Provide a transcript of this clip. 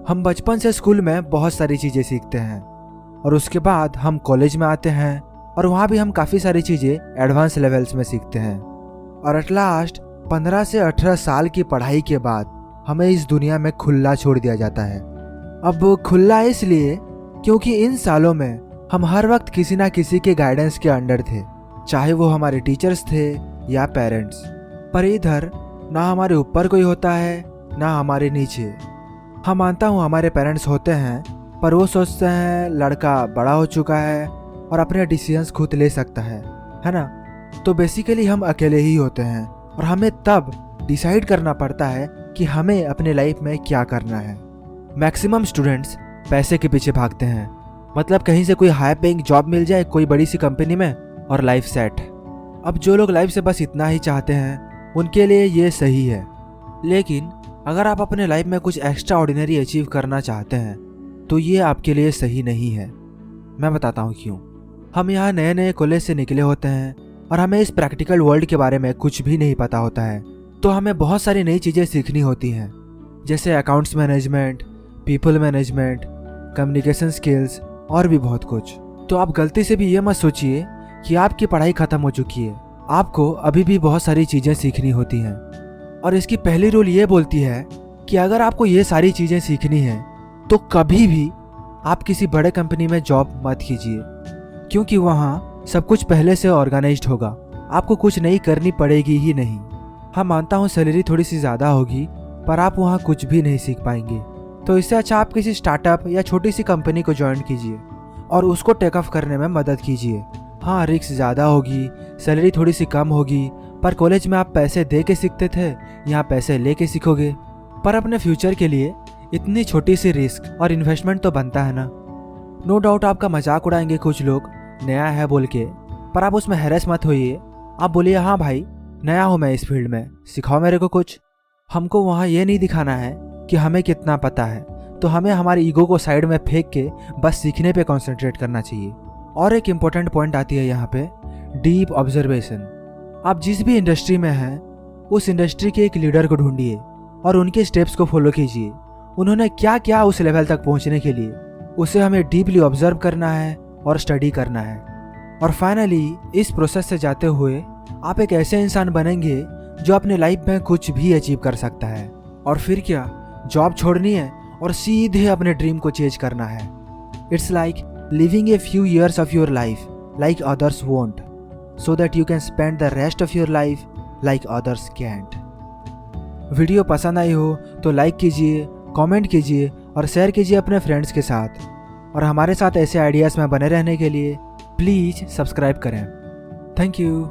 हम बचपन से स्कूल में बहुत सारी चीज़ें सीखते हैं और उसके बाद हम कॉलेज में आते हैं और वहाँ भी हम काफ़ी सारी चीज़ें एडवांस लेवल्स में सीखते हैं और एट लास्ट 15 से 18 साल की पढ़ाई के बाद हमें इस दुनिया में खुला छोड़ दिया जाता है। अब खुला इसलिए क्योंकि इन सालों में हम हर वक्त किसी ना किसी के गाइडेंस के अंडर थे, चाहे वो हमारे टीचर्स थे या पेरेंट्स। पर इधर ना हमारे ऊपर कोई होता है ना हमारे नीचे। हाँ, मानता हूँ हमारे पेरेंट्स होते हैं, पर वो सोचते हैं लड़का बड़ा हो चुका है और अपने डिसीजंस खुद ले सकता है ना। तो बेसिकली हम अकेले ही होते हैं और हमें तब डिसाइड करना पड़ता है कि हमें अपने लाइफ में क्या करना है। मैक्सिमम स्टूडेंट्स पैसे के पीछे भागते हैं, मतलब कहीं से कोई हाई पेइंग जॉब मिल जाए कोई बड़ी सी कंपनी में और लाइफ सेट। अब जो लोग लाइफ से बस इतना ही चाहते हैं उनके लिए ये सही है, लेकिन अगर आप अपने लाइफ में कुछ एक्स्ट्रा ऑर्डिनरी अचीव करना चाहते हैं तो ये आपके लिए सही नहीं है। मैं बताता हूँ क्यों। हम यहाँ नए नए कॉलेज से निकले होते हैं और हमें इस प्रैक्टिकल वर्ल्ड के बारे में कुछ भी नहीं पता होता है, तो हमें बहुत सारी नई चीज़ें सीखनी होती हैं, जैसे accounts management, people management, communication skills और भी बहुत कुछ। तो आप गलती से भी ये मत सोचिए कि आपकी पढ़ाई खत्म हो चुकी है, आपको अभी भी बहुत सारी चीज़ें सीखनी होती हैं। और इसकी पहली रूल ये बोलती है कि अगर आपको ये सारी चीज़ें सीखनी है तो कभी भी आप किसी बड़े कंपनी में जॉब मत कीजिए, क्योंकि वहाँ सब कुछ पहले से ऑर्गेनाइज्ड होगा, आपको कुछ नई करनी पड़ेगी ही नहीं। हाँ, मानता हूँ सैलरी थोड़ी सी ज़्यादा होगी, पर आप वहाँ कुछ भी नहीं सीख पाएंगे। तो इससे अच्छा आप किसी स्टार्टअप या छोटी सी कंपनी को ज्वाइन कीजिए और उसको टेक ऑफ करने में मदद कीजिए। हाँ, रिस्क ज़्यादा होगी, सैलरी थोड़ी सी कम होगी, पर कॉलेज में आप पैसे दे के सीखते थे, यहाँ पैसे लेके सीखोगे। पर अपने फ्यूचर के लिए इतनी छोटी सी रिस्क और इन्वेस्टमेंट तो बनता है ना। नो डाउट आपका मजाक उड़ाएंगे कुछ लोग नया है बोल के, पर आप उसमें हैरेस मत होइए। आप बोलिए हाँ भाई नया हूँ मैं इस फील्ड में, सिखाओ मेरे को कुछ। हमको वहाँ ये नहीं दिखाना है कि हमें कितना पता है, तो हमें हमारे ईगो को साइड में फेंक के बस सीखने पे कॉन्सेंट्रेट करना चाहिए। और एक इम्पोर्टेंट पॉइंट आती है यहाँ पे, डीप ऑब्जर्वेशन। आप जिस भी इंडस्ट्री में हैं उस इंडस्ट्री के एक लीडर को ढूंढिए और उनके स्टेप्स को फॉलो कीजिए। उन्होंने क्या क्या उस लेवल तक पहुंचने के लिए, उसे हमें डीपली ऑब्जर्व करना है और स्टडी करना है। और फाइनली इस प्रोसेस से जाते हुए आप एक ऐसे इंसान बनेंगे जो अपने लाइफ में कुछ भी अचीव कर सकता है। और फिर क्या, जॉब छोड़नी है और सीधे अपने ड्रीम को चेज करना है। It's like living a few years of your life like others won't, so that you can spend the rest of your life like others can't। Video पसंद आई हो तो लाइक कीजिए, कमेंट कीजिए और शेयर कीजिए अपने फ्रेंड्स के साथ। और हमारे साथ ऐसे आइडियाज़ में बने रहने के लिए प्लीज़ सब्सक्राइब करें। Thank you.